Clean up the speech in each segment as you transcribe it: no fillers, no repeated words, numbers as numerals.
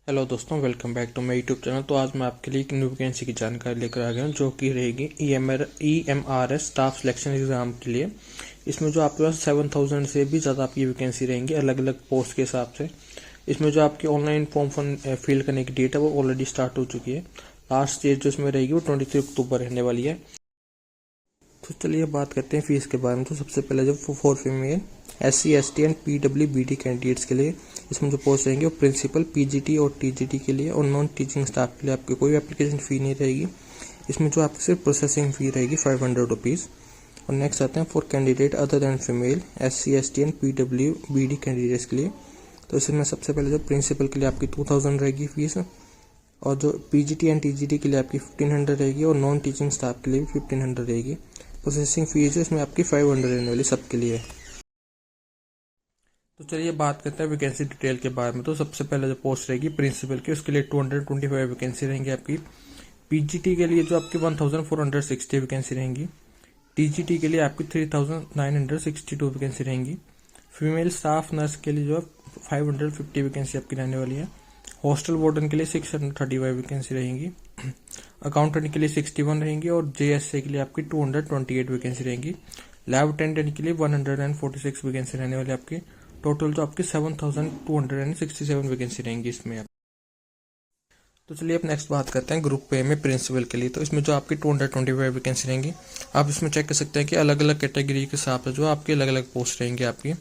Hello दोस्तों, welcome back to my YouTube channel. तो आज मैं आपके लिए एक न्यू वैकेंसी की जानकारी लेकर आ गया हूँ, जो कि रहेगी EMRS स्टाफ सिलेक्शन एग्जाम के लिए। इसमें जो आपके पास 7000 से भी ज़्यादा आपकी वैकेंसी रहेंगी अलग अलग पोस्ट के हिसाब से। इसमें जो आपकी ऑनलाइन फॉर्म फिल करने की डेट है वो ऑलरेडी स्टार्ट हो चुकी है। लास्ट डेट जो इसमें रहेगी वो 23 अक्टूबर रहने वाली है। तो चलिए बात करते हैं फीस के बारे में। तो सबसे पहले जो for female SC ST and PWBD candidates के लिए इसमें जो पोस्ट रहेंगे वो प्रिंसिपल PGT और TGT के लिए, और नॉन टीचिंग स्टाफ के लिए आपकी कोई एप्लीकेशन फ़ी नहीं रहेगी। इसमें जो आपकी सिर्फ प्रोसेसिंग फ़ी रहेगी 500 रुपीज़। और नेक्स्ट आते हैं for candidate other than female SC ST and PWBD candidates के लिए। तो इसमें सबसे पहले जो प्रिंसिपल के लिए आपकी 2000 रहेगी फीस, और जो PGT एंड TGT के लिए आपकी 1500 रहेगी, और नॉन टीचिंग स्टाफ के लिए भी 1500 रहेगी। प्रोसेसिंग फीस जो इसमें आपकी 500 रहने वाली सबके लिए। तो चलिए बात करते हैं वैकेंसी डिटेल के बारे में। तो सबसे पहले जो पोस्ट रहेगी प्रिंसिपल की, उसके लिए 225 वैकेंसी रहेंगी आपकी। PGT के लिए जो आपकी 1460 वैकेंसी रहेंगी। TGT के लिए आपकी 3962 वैकेंसी रहेंगी। फीमेल स्टाफ नर्स के लिए जो 550 वैकेंसी आपकी रहने वाली है। हॉस्टल वार्डन के लिए 635 वैकेंसी रहेंगी। अकाउंटेंट के लिए 61 रहेंगी, और JSA के लिए आपकी 228 वैकेंसी रहेंगी। लैब अटेंडेंट के लिए 146 वैकेंसी रहने वाली आपकी। टोटल जो आपकी 7267 वैकेंसी रहेंगी इसमें। तो चलिए अब नेक्स्ट बात करते हैं ग्रुप ए में प्रिंसिपल के लिए। तो इसमें जो आपकी 225 वैकेंसी रहेंगी। आप इसमें चेक कर सकते हैं कि अलग अलग कैटेगरी के हिसाब से जो आपकी अलग अलग पोस्ट रहेंगी आपकी।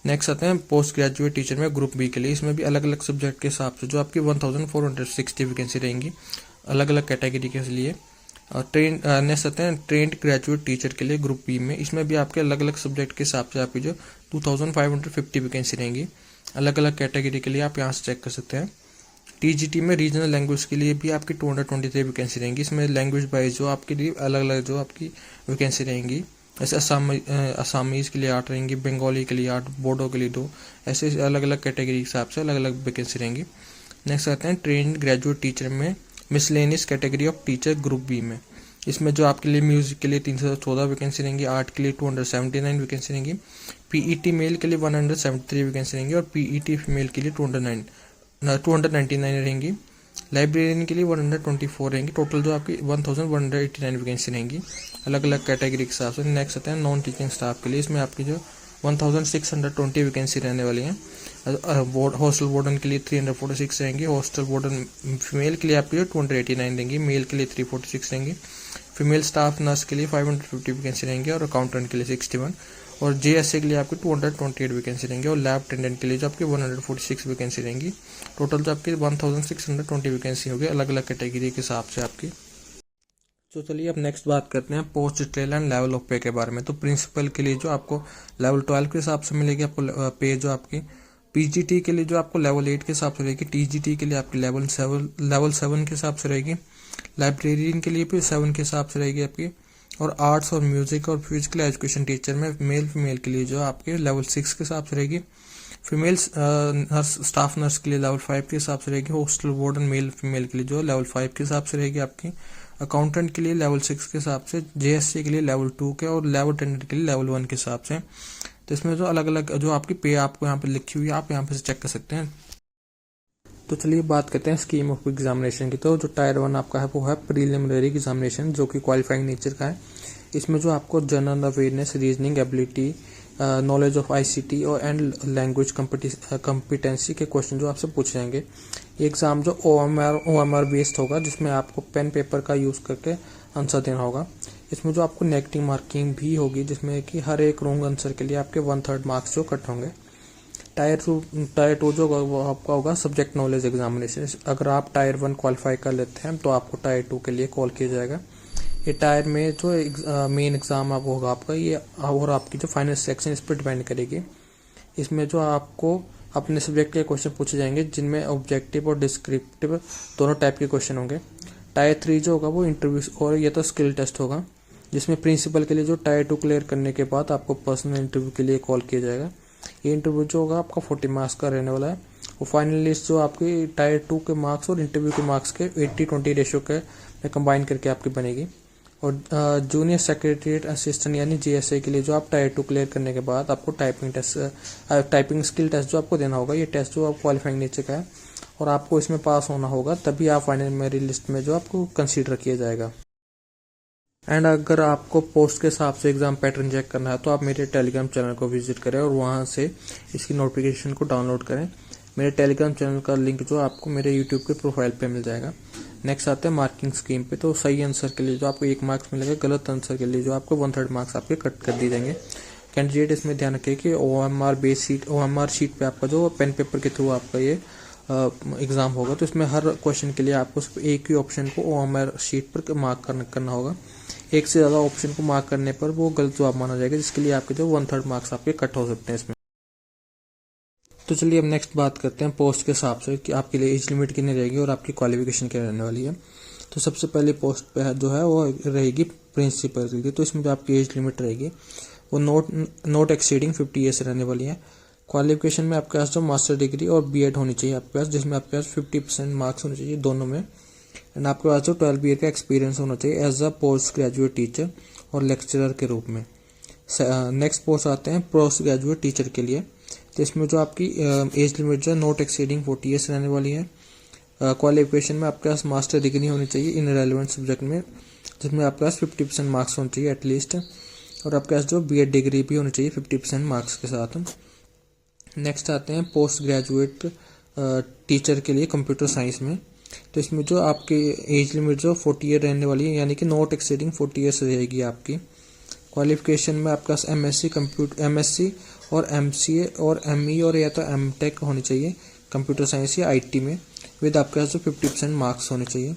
नेक्स्ट आते हैं पोस्ट ग्रेजुएट टीचर में ग्रुप बी के लिए। इसमें भी अलग अलग सब्जेक्ट के हिसाब से जो आपकी 1460 वैकेंसी रहेंगी अलग अलग कैटेगरी के लिए। नेक्स्ट आते हैं ट्रेंड ग्रेजुएट टीचर के लिए ग्रुप बी में। इसमें भी आपके अलग अलग सब्जेक्ट के हिसाब से आपकी जो 2550 वैकेंसी रहेंगी अलग अलग कैटेगरी के लिए। आप यहाँ से चेक कर सकते हैं। TGT में रीजनल लैंग्वेज के लिए भी आपकी 223 वैकेंसी रहेंगी। इसमें लैंग्वेज वाइज जो आपके लिए अलग अलग जो आपकी वैकेंसी रहेंगी, जैसे असामीज़ के लिए 8 रहेंगी, बंगाली के लिए 8, बोडो के लिए 2, ऐसे अलग अलग कैटेगरी के हिसाब से अलग अलग वैकेंसी रहेंगी। नेक्स्ट आते हैं ट्रेंड ग्रेजुएट टीचर में miscellaneous category of teacher group B में। इसमें जो आपके लिए म्यूजिक के लिए 314 वैकेंसी रहेंगी, आर्ट के लिए 279 वैकेंसी रहेंगी, PET मेल के लिए 173 वैकेंसी रहेंगी, और PET फीमेल के लिए 299 रहेंगी। लाइब्रेरियन के लिए 124 रहेंगी। टोटल जो आपकी 1189 वैकेंसी रहेंगी अलग अलग कैटेगरी के हिसाब से। नेक्स्ट आते हैं नॉन टीचिंग स्टाफ के लिए। इसमें आपकी जो 1620 वैकेंसी रहने वाली हैं। हॉस्टल वार्डन के लिए 346 रहेंगी। हॉस्टल वार्डन फीमेल के लिए आपकी जो 289 रहेंगी, मेल के लिए 346 रहेंगी। फीमेल स्टाफ नर्स के लिए 550 वैकेंसी रहेंगी, और अकाउंटेंट के लिए 61, और JSA के लिए आपकी 228 वैकेंसी रहेंगी, और लैब अटेंडेंट के लिए जो आपकी 146 वैकेंसी रहेंगी। टोटल जो आपकी 1620 वैकेंसी होगी अलग अलग कैटेगरी के हिसाब से आपकी। तो चलिए अब नेक्स्ट बात करते हैं post detail and level of पे के बारे में। तो प्रिंसिपल के लिए जो आपको लेवल 12 के हिसाब से मिलेगी आपको पे जो आपकी। PGT के लिए जो आपको लेवल 8 के हिसाब से रहेगी। TGT के लिए आपकी लेवल 7 के हिसाब से रहेगी। लाइब्रेरियन के लिए भी 7 के हिसाब से रहेगी आपकी। और आर्ट्स और म्यूजिक और फिजिकल एजुकेशन टीचर में मेल फीमेल के लिए जो आपके लेवल 6 के हिसाब से रहेगी। फीमेल स्टाफ नर्स के लिए लेवल 5 के हिसाब से रहेगी। हॉस्टल वार्डन मेल फीमेल के लिए जो लेवल 5 के हिसाब से रहेगी आपकी। अकाउंटेंट के लिए लेवल 6 के हिसाब से, JSA के लिए लेवल 2 के, और लैब अटेंडेंट के लिए लेवल 1 के हिसाब से। तो इसमें जो अलग अलग जो आपकी पे आपको यहाँ पे लिखी हुई है आप यहाँ पे से चेक कर सकते हैं। तो चलिए बात करते हैं स्कीम ऑफ एग्जामिनेशन की। तो जो टायर 1 आपका है वो है प्रीलिमिनरी एग्जामिनेशन, जो कि क्वालिफाइंग नेचर का है। इसमें जो आपको general awareness, reasoning ability, knowledge of ICT और एंड लैंग्वेज कम्पिटेंसी के क्वेश्चन जो आपसे पूछे जाएंगे। ये एग्ज़ाम जो OMR बेस्ड होगा, जिसमें आपको पेन पेपर का यूज़ करके आंसर देना होगा। इसमें जो आपको नेगेटिव मार्किंग भी होगी, जिसमें कि हर एक रॉन्ग आंसर के लिए आपके 1/3 मार्क्स जो कट होंगे। टायर टू जो वो आपका होगा सब्जेक्ट नॉलेज एग्जामिनेशन। अगर आप टायर 1 क्वालिफाई कर लेते हैं तो आपको टायर 2 के लिए कॉल किया जाएगा। ये टायर में जो मेन एग्जाम आप होगा आपका ये, और आपकी जो फाइनल सिलेक्शन इस पर डिपेंड करेगी। इसमें जो आपको अपने सब्जेक्ट के क्वेश्चन पूछे जाएंगे, जिनमें ऑब्जेक्टिव और डिस्क्रिप्टिव दोनों टाइप के क्वेश्चन होंगे। टायर 3 जो होगा वो इंटरव्यू और ये तो स्किल टेस्ट होगा, जिसमें प्रिंसिपल के लिए जो टायर 2 क्लियर करने के बाद आपको पर्सनल इंटरव्यू के लिए कॉल किया जाएगा। ये इंटरव्यू जो होगा आपका 40 मार्क्स का रहने वाला है। वो फाइनल लिस्ट जो आपकी टायर 2 के मार्क्स और इंटरव्यू के मार्क्स के 80-20 रेशियो के में कंबाइन करके आपकी बनेगी। और जूनियर सेक्रेटरीट असिस्टेंट यानी JSA के लिए जो आप टायर 2 क्लियर करने के बाद आपको टाइपिंग स्किल टेस्ट जो आपको देना होगा। ये टेस्ट जो आप क्वालिफाइंग नेचर का है, और आपको इसमें पास होना होगा, तभी आप फाइनल मेरिट लिस्ट में जो आपको कंसीडर किया जाएगा। एंड अगर आपको पोस्ट के हिसाब से एग्जाम पैटर्न चेक करना है तो आप मेरे टेलीग्राम चैनल को विजिट करें और वहां से इसकी नोटिफिकेशन को डाउनलोड करें। मेरे टेलीग्राम चैनल का लिंक जो आपको मेरे यूट्यूब के प्रोफाइल पे मिल जाएगा। नेक्स्ट आते हैं मार्किंग स्कीम पे। तो सही आंसर के लिए जो आपको 1 मार्क्स मिलेगा, गलत आंसर के लिए जो आपको 1/3 मार्क्स आपके कट कर दिए जाएंगे। कैंडिडेट इसमें ध्यान रखें कि OMR शीट पे आपका जो पेन पेपर के थ्रू आपका ये एग्जाम होगा, तो इसमें हर क्वेश्चन के लिए आपको सिर्फ एक ही ऑप्शन को OMR शीट पर मार्क करना होगा। एक से ज्यादा ऑप्शन को मार्क करने पर वो गलत जवाब माना जाएगा, जिसके लिए आपके जो 1/3 मार्क्स आपके कट हो सकते हैं इसमें। तो चलिए अब नेक्स्ट बात करते हैं पोस्ट के हिसाब से कि आपके लिए एज लिमिट कितनी रहेगी और आपकी क्वालिफिकेशन क्या रहने वाली है। तो सबसे पहले पोस्ट पे जो है वो रहेगी प्रिंसिपल की। तो इसमें जो आपकी एज लिमिट रहेगी वो नॉट एक्सीडिंग 50 ईयर्स रहने वाली है। क्वालिफिकेशन में आपके पास जो मास्टर डिग्री और B.Ed होनी चाहिए आपके पास, जिसमें आपके पास 50% मार्क्स होने चाहिए दोनों में। एंड आपके पास जो 12 ईयर का एक्सपीरियंस होना चाहिए as a post graduate teacher और लेक्चरर के रूप में। नेक्स्ट पोस्ट आते हैं पोस्ट ग्रेजुएट टीचर के लिए। तो इसमें जो आपकी एज लिमिट जो है नॉट एक्सीडिंग 40 ईयर्स रहने वाली है। क्वालिफिकेशन में आपके पास मास्टर डिग्री होनी चाहिए इन रेलिवेंट सब्जेक्ट में, जिसमें आपके पास 50% मार्क्स होने चाहिए एटलीस्ट, और आपके पास जो B.Ed डिग्री भी होनी चाहिए 50% मार्क्स के साथ। नेक्स्ट आते हैं पोस्ट ग्रेजुएट टीचर के लिए कंप्यूटर साइंस में। तो इसमें जो आपकी एज लिमिट जो 40 ईयर रहने वाली है, यानी कि नॉट एक्सीडिंग 40 ईयर्स रहेगी आपकी। क्वालिफिकेशन में आपके पास MSc और MCA और ME और या तो MTech होनी चाहिए कंप्यूटर साइंस या IT में, विद आपके पास जो 50% मार्क्स होने चाहिए।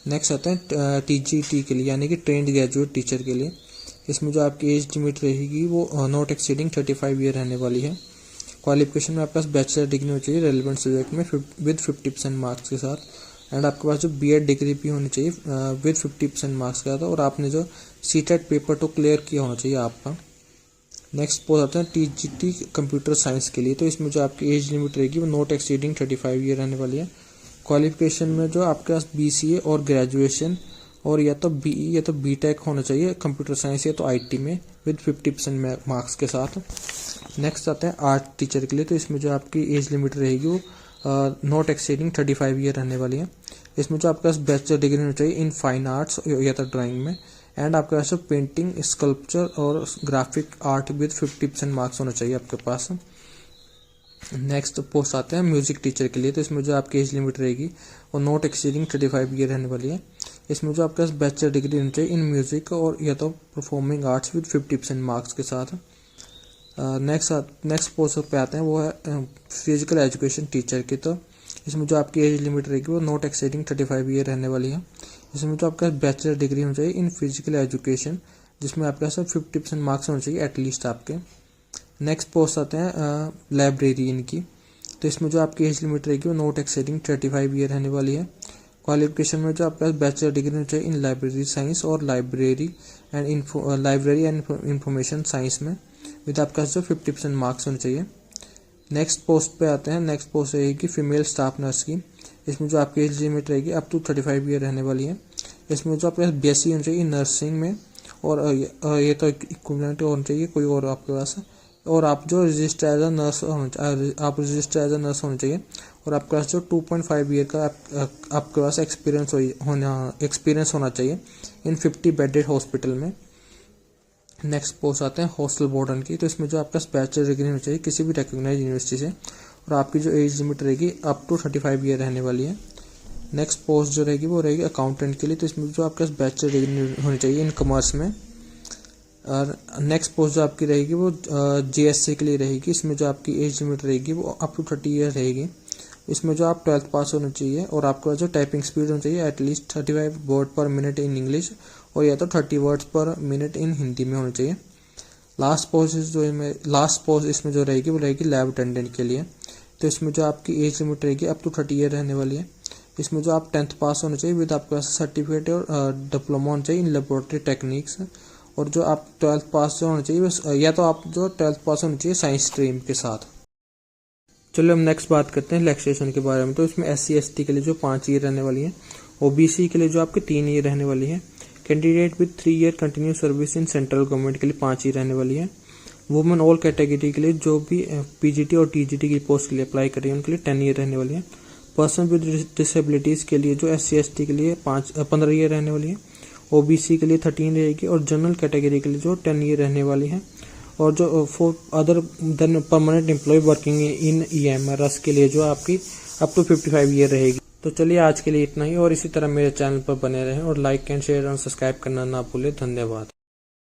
नेक्स्ट आते हैं TGT के लिए, यानी कि ट्रेंड ग्रेजुएट टीचर के लिए। इसमें जो आपकी एज लिमिट रहेगी वो नॉट एक्सीडिंग 35 ईयर रहने वाली है। क्वालिफिकेशन में आपके पास बैचलर डिग्री होनी चाहिए रेलिवेंट सब्जेक्ट में विद 50% मार्क्स के साथ। एंड आपके पास जो B.Ed डिग्री भी होनी चाहिए विद 50% मार्क्स के साथ, और आपने जो CTET पेपर तो क्लियर किया होना चाहिए आपका। नेक्स्ट पोस्ट आते हैं TGT कंप्यूटर साइंस के लिए। तो इसमें जो आपकी एज लिमिट रहेगी वो नॉट एक्सीडिंग 35 ईयर रहने वाली है। क्वालिफिकेशन में जो आपके पास BCA और ग्रेजुएशन और या तो BE या तो B.Tech होना चाहिए कंप्यूटर साइंस या तो IT में विद 50% मार्क्स के साथ। नेक्स्ट आते हैं आर्ट टीचर के लिए। तो इसमें जो आपकी एज लिमिट रहेगी वो नॉट एक्सीडिंग 35 ईयर रहने वाली है। इसमें जो आपके पास बैचलर डिग्री होनी चाहिए इन फाइन आर्ट्स या तो ड्राइंग में, एंड आपके पास पेंटिंग, स्कल्पचर और ग्राफिक आर्ट विद 50% मार्क्स होना चाहिए आपके पास। नेक्स्ट पोस्ट आते हैं म्यूजिक टीचर के लिए। तो इसमें जो आपकी एज लिमिट रहेगी वो नॉट एक्सीडिंग 35 ईयर रहने वाली है। इसमें जो आपके पास बैचलर डिग्री होनी चाहिए इन म्यूजिक और या तो परफॉर्मिंग आर्ट्स विद 50% मार्क्स के साथ। नेक्स्ट पोस्ट पे आते हैं वो है फिजिकल एजुकेशन टीचर की। तो इसमें जो आपकी एज लिमिट रहेगी वो नॉट एक्सीडिंग 35 ईयर रहने वाली है। इसमें जो आपका बैचलर डिग्री होनी चाहिए इन फिजिकल एजुकेशन, जिसमें आपके पास 50% मार्क्स होने चाहिए एटलीस्ट आपके। नेक्स्ट पोस्ट आते हैं लाइब्रेरियन की। तो इसमें जो आपकी एज लिमिट रहेगी वो नॉट एक्सीडिंग 35 ईयर रहने वाली है। क्वालिफिकेशन में जो आपके पास बैचलर डिग्री होनी चाहिए इन लाइब्रेरी साइंस और लाइब्रेरी एंड इंफॉर्मेशन साइंस में, विद आपके पास जो 50% मार्क्स होने चाहिए। नेक्स्ट पोस्ट पे आते हैं। नेक्स्ट पोस्ट रहेगी फीमेल स्टाफ नर्स की। इसमें जो आपकी एज लिमिट रहेगी अप टू 35 ईयर रहने वाली है। इसमें जो आपके पास BSc होनी चाहिए नर्सिंग में, और ये तो इक्विवेलेंट होना चाहिए कोई और आपके पास, और आप जो रजिस्टर एज अ नर्स होना चाहिए, और आपके पास जो 2.5 ईयर का आपके पास एक्सपीरियंस होना चाहिए इन 50 बेडेड हॉस्पिटल में। नेक्स्ट पोस्ट आते हैं हॉस्टल वार्डन की। तो इसमें जो आपका बैचलर डिग्री होनी चाहिए किसी भी रिकॉग्नाइज्ड यूनिवर्सिटी से, और आपकी जो एज लिमिट रहेगी अप टू 35 ईयर रहने वाली है। नेक्स्ट पोस्ट जो रहेगी वो रहेगी अकाउंटेंट के लिए। तो इसमें जो आपके पास बैचलर डिग्री होनी चाहिए इन कॉमर्स में। और नेक्स्ट पोस्ट जो आपकी रहेगी वो GSC के लिए रहेगी। इसमें जो आपकी एज लिमिट रहेगी वो अप टू 30 ईयर रहेगी। इसमें जो आप 12th पास होना चाहिए, और आपका जो टाइपिंग स्पीड होनी चाहिए एटलीस्ट 35 वर्ड पर मिनट इन इंग्लिश, और या तो 30 वर्ड्स पर मिनट इन हिंदी में होनी चाहिए। लास्ट पोस्ट इसमें जो रहेगी वो रहेगी लैब अटेंडेंट के लिए। तो इसमें जो आपकी एज लिमिट रहेगी अप टू 30 ईयर रहने वाली है। इसमें जो आप 10th पास होना चाहिए विद आपके पास सर्टिफिकेट और डिप्लोमा होना चाहिए इन लेबोरेटरी टेक्निक्स, और जो आप 12th पास होना चाहिए या तो आप जो 12th पास होना चाहिए साइंस स्ट्रीम के साथ। चलो हम नेक्स्ट बात करते हैं रिलैक्सेशन के बारे में। तो इसमें SC ST के लिए जो 5 ईयर रहने वाली है, OBC के लिए जो आपके 3 ईयर रहने वाली है, candidate with 3 year continue service in central government के लिए 5 ईयर रहने वाली है। वुमेन ऑल कैटेगरी के लिए जो भी PGT और TGT की पोस्ट के लिए अप्लाई कर रही है उनके लिए 10 ईयर रहने वाली है। पर्सन विद डिसेबिलिटीज़ के लिए जो SC/ST के लिए 15 ईयर रहने वाली है, OBC के लिए 13 रहेगी और जनरल कैटेगरी के लिए जो 10 ईयर रहने वाली है। और जो for other than permanent employ working in EMRS के लिए जो आपकी अप टू 55 ईयर रहेगी। तो चलिए आज के लिए इतना ही, और इसी तरह मेरे चैनल पर बने रहें और लाइक एंड शेयर और सब्सक्राइब करना ना भूलें। धन्यवाद।